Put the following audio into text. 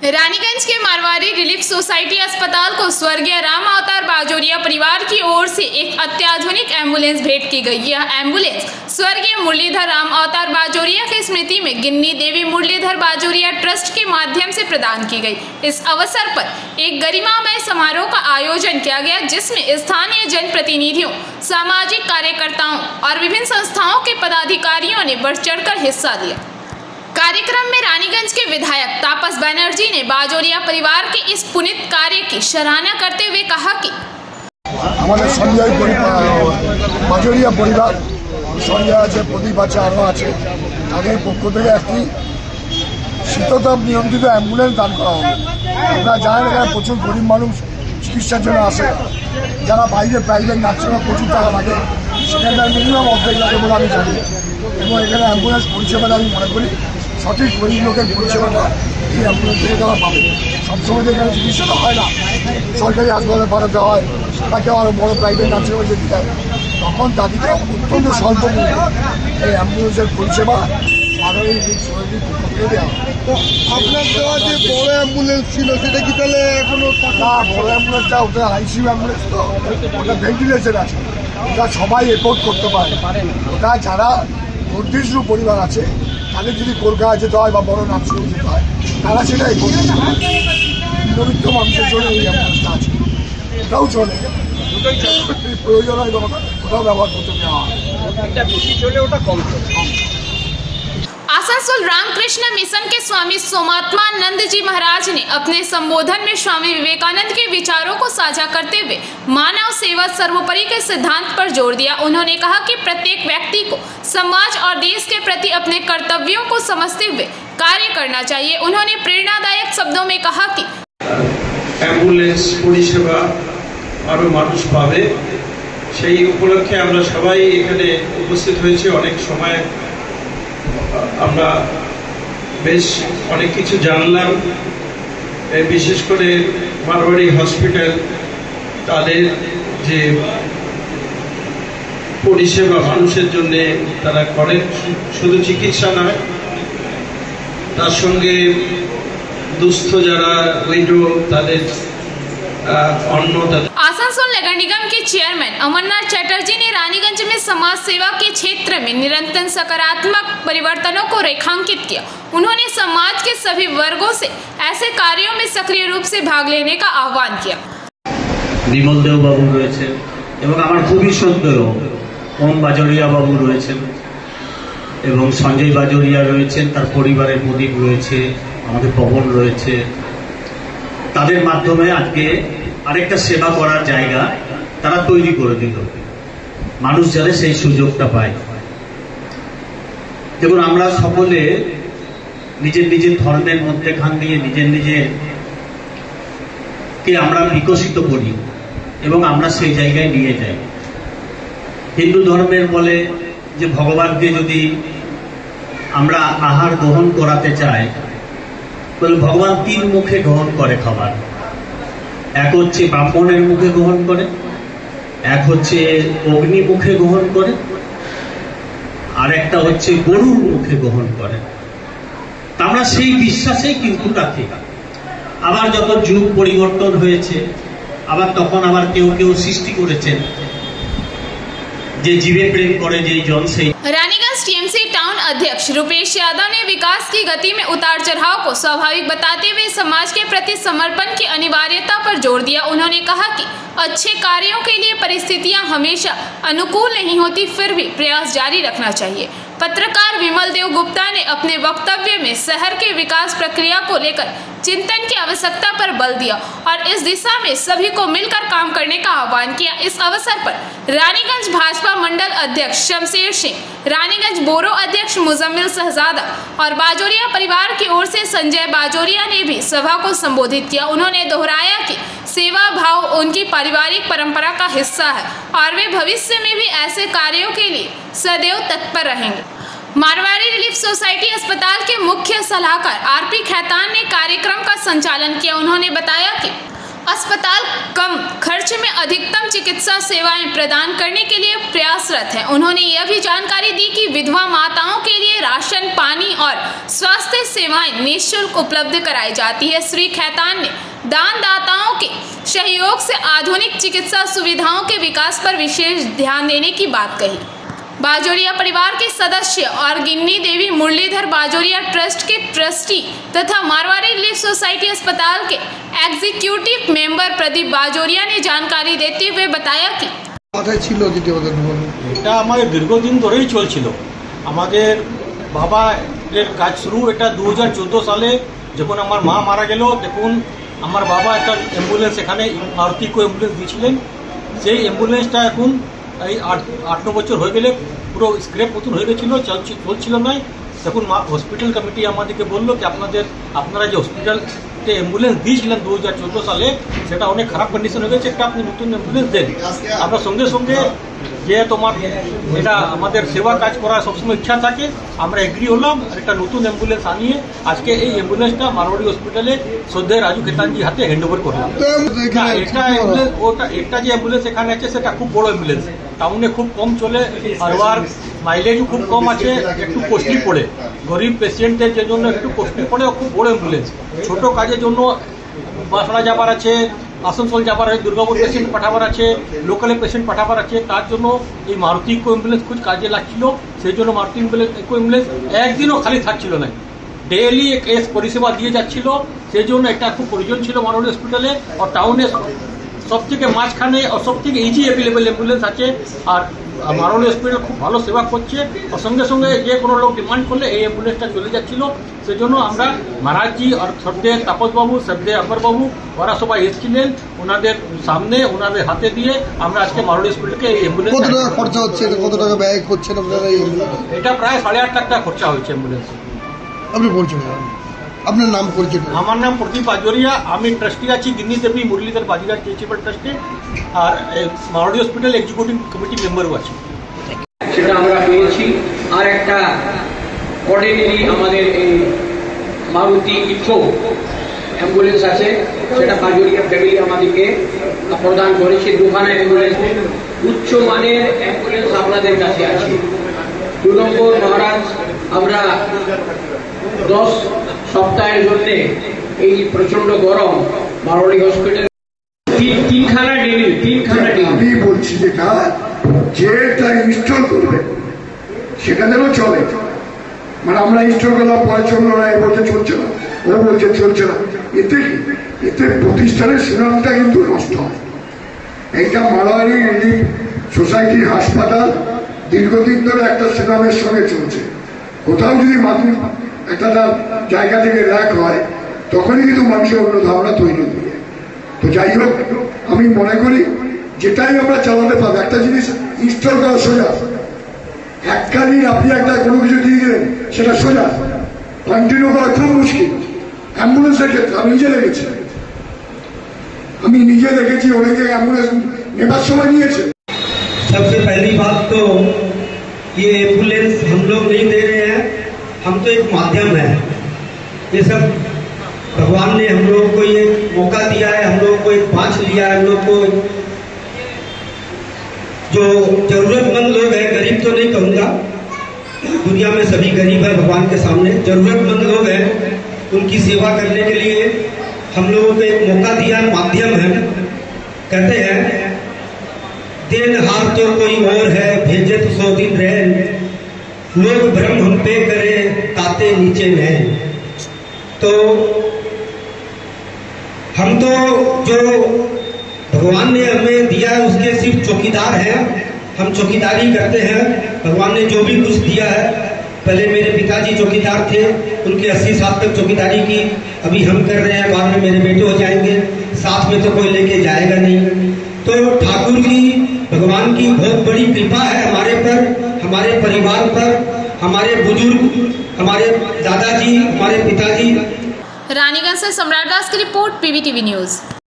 रानीगंज के Marwari relief society अस्पताल को स्वर्गीय राम अवतार बाजोरिया परिवार की ओर से एक अत्याधुनिक एम्बुलेंस भेंट की गई। यह एम्बुलेंस स्वर्गीय मुरलीधर राम अवतार बाजोरिया की स्मृति में गिन्नी देवी मुरलीधर बाजोरिया ट्रस्ट के माध्यम से प्रदान की गई। इस अवसर पर एक गरिमामय समारोह का आयोजन किया गया, जिसमें स्थानीय जनप्रतिनिधियों, सामाजिक कार्यकर्ताओं और विभिन्न संस्थाओं के पदाधिकारियों ने बढ़ चढ़कर हिस्सा लिया। कार्यक्रम में रानीगंज के विधायक तापस बनर्जी ने बाजोरिया परिवार के इस पुनीत कार्य की सराहना करते हुए कहा कि हमारे संजय बाजोरिया परिवार संजय আছে প্রদীপ আছে আরো আছে তাদের পক্ষ থেকে একটি শীততাপ নিয়ন্ত্রিত অ্যাম্বুলেন্স দান করা হবে। আপনারা জানেন এখানে প্রচুর গরিব মানুষ চিকিৎসার জন্য আসে, যারা বাইরে প্রাইভেট নার্সিংহোমে প্রচুর টাকা লাগে, সেখানে মিনিমাম অর্ধেক লাগে বলে আমি জানি। এবং এখানে অ্যাম্বুলেন্স পরিষেবাটা আমি মনে করি সঠিক গরিব লোকের পরিষেবাটা এই অ্যাম্বুলেন্স থেকে তারা পাবে। সবসময় তো এখানে চিকিৎসাটা হয় না, সরকারি হাসপাতালে পাঠাতে হয় বা কেউ আরও বড়ো প্রাইভেট নার্সিংহোমে যেতে হয়, তখন তাদেরকে অত্যন্ত স্বল্প মূল্যে এই অ্যাম্বুলেন্সের পরিষেবা মানবিক সোসাইটির পক্ষ থেকে দেওয়া হয়। আপনার দেওয়া যে বড় অ্যাম্বুলেন্স ছিল সেটা কি তাহলে এখনো না? বড় অ্যাম্বুলেন্সটা ওটা আইসিইউ অ্যাম্বুলেন্স, তো ওটা ভেন্টিলেশন আছে, ওটা সবাই এফোর্ড করতে পারে। ওটা যারা নির্দিষ্ট পরিবার আছে তাদের যদি কলকাতা যেতে হয় বা বড় নার্সিংহোম যেতে হয় তারা সেটা এফোর্ড করতে পারে। নিম্নবিত্ত মানুষের জন্য এই অ্যাম্বুলেন্সটা আছে, ওটাও চলে, প্রয়োজন হয় ওটাও ব্যবহার করতে দেওয়া হয়। ওটা কম आसनसोल रामकृष्ण मिशन के स्वामी सोमात्मानंद जी महाराज ने अपने संबोधन में स्वामी विवेकानंद के विचारों को साझा करते हुए मानव सेवा सर्वोपरि के सिद्धांत पर जोर दिया। उन्होंने कहा कि प्रत्येक व्यक्ति को समाज और देश के प्रति अपने कर्तव्यों को समझते हुए कार्य करना चाहिए। उन्होंने प्रेरणादायक शब्दों में कहा कि एम्बुलेंस परिसेवा आरो मानुष पावे সেই উপলক্ষে আমরা সবাই এখানে উপস্থিত হয়েছি। অনেক সময় আমরা বেশ অনেক কিছু জানলাম, বিশেষ করে মারওয়াড়ি হসপিটাল তাদের যে পরিষেবা মানুষের জন্য তারা করেন, শুধু চিকিৎসা নয়, তার সঙ্গে দুস্থ যারা উইডো তাদের आसनसोल नगर निगम के चेयरमैन अमरनाथ चटर्जी ने रानीगंज में समाज सेवा के क्षेत्र में निरंतर सकारात्मक परिवर्तनों को रेखांकित किया। उन्होंने समाज के सभी वर्गों से ऐसे कार्यों में सक्रिय रूप से भाग लेने का आह्वान किया। বিমল দেব বাবু রয়েছেন এবং আমার খুবই শ্রদ্ধেয় ওম বাজোরিয়া বাবু রয়েছেন এবং সঞ্জয় বাজোরিয়া রয়েছেন, তার পরিবারের প্রদীপ রয়েছে, আমাদের পবন রয়েছে। তাদের মাধ্যমে আজকে আরেকটা সেবা করার জায়গা তারা তৈরি করে দিল, মানুষ যাতে সেই সুযোগটা পায়। দেখুন, আমরা সকলে নিজের নিজের ধর্মের মধ্যেখান দিয়ে নিজের কে আমরা বিকশিত করি এবং আমরা সেই জায়গায় নিয়ে যাই। হিন্দু ধর্মের বলে যে ভগবানকে যদি আমরা আহার গ্রহণ করাতে চাই, বলে ভগবান তিন মুখে গ্রহণ করে খাবার। এক হচ্ছে ব্রাহ্মণের মুখে গ্রহণ করে, এক হচ্ছে অগ্নি মুখে গ্রহণ করে, আর একটা হচ্ছে গরুর মুখে গ্রহণ করে। আমরা সেই বিশ্বাসেই কিন্তু রাখি। আবার যত যুগ পরিবর্তন হয়েছে, আবার তখন আবার কেউ কেউ সৃষ্টি করেছেন যে জীবে প্রেম করে যেই জন সেই। रानीगंज टीएमसी टाउन अध्यक्ष रुपेश यादव ने विकास की गति में उतार चढ़ाव को स्वाभाविक बताते हुए समाज के प्रति समर्पण की अनिवार्यता पर जोर दिया। उन्होंने कहा कि अच्छे कार्यों के लिए परिस्थितियां हमेशा अनुकूल नहीं होती, फिर भी प्रयास जारी रखना चाहिए। पत्रकार विमल देव गुप्ता ने अपने वक्तव्य में शहर के विकास प्रक्रिया को लेकर चिंतन की आवश्यकता पर बल दिया और इस दिशा में सभी को मिलकर काम करने का आह्वान किया। इस अवसर पर रानीगंज भाजपा मंडल अध्यक्ष शमशेर सिंह, रानीगंज बोरो अध्यक्ष मुजम्मिल शहजादा और बाजोरिया परिवार की ओर से संजय बाजोरिया ने भी सभा को संबोधित किया। उन्होंने दोहराया कि सेवा भाव उनकी पारिवारिक परंपरा का हिस्सा है और वे भविष्य में भी ऐसे कार्यों के लिए सदैव तत्पर रहेंगे। मारवाड़ी रिलीफ सोसाइटी अस्पताल के मुख्य सलाहकार आरपी खैतान ने कार्यक्रम का संचालन किया। उन्होंने बताया कि अस्पताल कम खर्च में अधिकतम चिकित्सा सेवाएं प्रदान करने के लिए प्रयासरत है। उन्होंने यह भी जानकारी दी कि विधवा माताओं के लिए राशन, पानी और स्वास्थ्य सेवाएं निःशुल्क उपलब्ध कराई जाती है। श्री खैतान ने दानदाताओं के सहयोग से आधुनिक चिकित्सा सुविधाओं के विकास पर विशेष ध्यान देने की बात कही। बाजोरिया परिवार के सदस्य और गिन्नी देवी मुरलीधर बाजोरिया ट्रस्ट के ट्रस्टी तथा मारवाड़ी रिलीफ सोसाइटी अस्पताल के एग्जीक्यूटिव मेंबर प्रदीप बाजोरिया ने जानकारी देते हुए बताया कि এটা আমাদের দীর্ঘদিন ধরেই চলছিল। আমাদের বাবার কাজ শুরু এটা 2014 সালে যখন আমার মা মারা গেল, তখন আমার বাবা একটা অ্যাম্বুলেন্স এখানে মারুতি কো অ্যাম্বুলেন্স দিয়েছিলেন। সেই অ্যাম্বুলেন্সটা এখন এই 8-9 বছর হয়ে গেলে পুরো স্ক্র্যাপ মতন হয়ে গেছিলো, চলছিল না। তখন হসপিটাল কমিটি আমাদেরকে বললো কি আপনারা যে হসপিটালতে অ্যাম্বুলেন্স দিয়েছিলেন 2014 সালে, সেটা অনেক খারাপ কন্ডিশন হয়ে গেছে, একটা আপনি নতুন অ্যাম্বুলেন্স দেন। আমরা সঙ্গে সঙ্গে যে তোমার এটা আমাদের সেবা কাজ করার সবসময় ইচ্ছা থাকে, আমরা এগ্রি হলাম আর একটা নতুন অ্যাম্বুলেন্স আনিয়ে আজকে এই অ্যাম্বুলেন্সটা মারওয়াড়ি হসপিটালে শ্রদ্ধেয় রাজু খেতানজি হাতে হ্যান্ড ওভার করলাম। এটা যে অ্যাম্বুলেন্স এখানে আছে সেটা খুব বড় অ্যাম্বুলেন্স, টাউনে খুব কম চলে, আর মাইলেজও খুব কম আছে, একটু কস্টলি পড়ে, গরিব পেশেন্টের জন্য একটু কস্টলি পড়ে, খুব বড় অ্যাম্বুলেন্স। ছোট কাজের জন্য বাসড়া যাবার আছে, আসানসোল যাবার আছে, দুর্গাপুর পেশেন্ট পাঠাবার আছে, লোকালে পেশেন্ট পাঠাবার আছে, তার জন্য এই মারুতি ইকো অ্যাম্বুলেন্স খুব কাজে লাগছিল। সেই জন্য মারুতি ইকো অ্যাম্বুলেন্স একদিনও খালি থাকছিল না, ডেইলি কেস পরিষেবা দিয়ে যাচ্ছিল। সেই জন্য এটা খুব প্রয়োজন ছিল মারওয়াড়ি হসপিটালে। আর টাউনে সব থেকে মাঝখানে আর সব থেকে ইজি অ্যাভেলেবেল অ্যাম্বুলেন্স আছে, আর মারওয়াড়ি হসপিটাল খুব ভালো সেবা করছে। আর সঙ্গে সঙ্গে যে কোনো লোক ডিমান্ড করলে এই অ্যাম্বুলেন্সটা চলে যাচ্ছিল। সেই জন্য আমরা মহারাজজি আর শ্রদ্ধেয় তাপসবাবু, শ্রদ্ধেয় আকবরবাবু ওরা সবাই এসেছিলেন, ওনাদের সামনে ওনাদের হাতে দিয়ে আমরা আজকে মারওয়াড়ি হসপিটালকে এই অ্যাম্বুলেন্স। কত টাকা খরচা হচ্ছে, কত টাকা ব্যয় করছেন আপনারা এই অ্যাম্বুলেন্স? এটা প্রায় 8.5 লাখ টাকা খরচা হয়েছে অ্যাম্বুলেন্স। আপনি বলছেন আপনার নাম পরিচয়? আমার নাম প্রদীপ বাজোরিয়া, আমি ট্রাস্টি আছি গিন্নি দেবী মুরলীধর বাজোরিয়া চ্যারিটেবল ট্রাস্টে, আর মারওয়াড়ি হসপিটাল এক্সিকিউটিভ কমিটি মেম্বারও আছি। সেটা আমরা পেয়েছি। আর একটা অর্ডিনারি আমাদের এই মারুতি ইকো অ্যাম্বুলেন্স আছে, সেটা বাজোরিয়া ফ্যামিলি আমাদেরকে প্রদান করেছে। দুখানা অ্যাম্বুলেন্স, উচ্চ মানের অ্যাম্বুলেন্স আপনাদের কাছে আছে। 2 নম্বর, মহারাজ আমরা 10 সপ্তাহের জন্য এই প্রচন্ড গরম মারওয়াড়ি হসপিটাল তিনখানা ডিগ্রি আমি বলছি যেটা ইনস্টল করবে সেটা যেন চলে। মানে আমরা ইনস্টল করলাম, পরে চললো না, এ বলছে চলছে না, ও বলছে চলছে না, এতে প্রতিষ্ঠানের সুনামটা কিন্তু নষ্ট হয়। এইটা মারওয়াড়ি রিলিফ সোসাইটির হাসপাতাল দীর্ঘদিন ধরে একটা সুনামের সঙ্গে চলছে। কোথাও যদি মানুষ একটা তার জায়গা থেকে র্যাক হয়, তখনই কিন্তু মানুষের অন্য ধারণা তৈরি হবে। তো যাই হোক, আমি মনে করি যেটাই আমরা চালাতে পারবো, একটা জিনিস ইনস্টল করা সোজা, এককালীন আপনি একটা কোনো কিছু দিয়ে দিলেন সেটা সোজা, কন্টিনিউ করা খুব মুশকিল। অ্যাম্বুলেন্সের ক্ষেত্রে আমি নিজে দেখেছি অনেকে অ্যাম্বুলেন্স নেবার সময় নিয়েছে। सबसे पहली बात तो ये एम्बुलेंस हम लोग नहीं दे रहे हैं, हम तो एक माध्यम है। ये सब भगवान ने हम लोग को ये मौका दिया है, हम लोग को एक पांच लिया है। हम लोग को जो जरूरतमंद लोग हैं, गरीब तो नहीं कहूँगा, दुनिया में सभी गरीब है भगवान के सामने, जरूरतमंद लोग हैं, उनकी सेवा करने के लिए हम लोगों को एक मौका दिया, माध्यम है। कहते हैं दिन हार तो कोई और है, भेजे तो 100 दिन रहे, लोग भ्रम हम पे करे, ताते नीचे में। तो हम तो जो भगवान ने हमें दिया है उसके सिर्फ चौकीदार हैं, हम चौकीदारी करते हैं। भगवान ने जो भी कुछ दिया है, पहले मेरे पिताजी चौकीदार थे, उनके 80 साल तक चौकीदारी की, अभी हम कर रहे हैं, बाद में मेरे बेटे हो जाएंगे, साथ में तो कोई लेके जाएगा नहीं। तो ठाकुर जी भगवान की बहुत बड़ी कृपा है हमारे पर, हमारे परिवार पर, हमारे बुजुर्ग, हमारे दादाजी, हमारे पिताजी। रानीगंज से सम्राट दास की रिपोर्ट, PBTV न्यूज।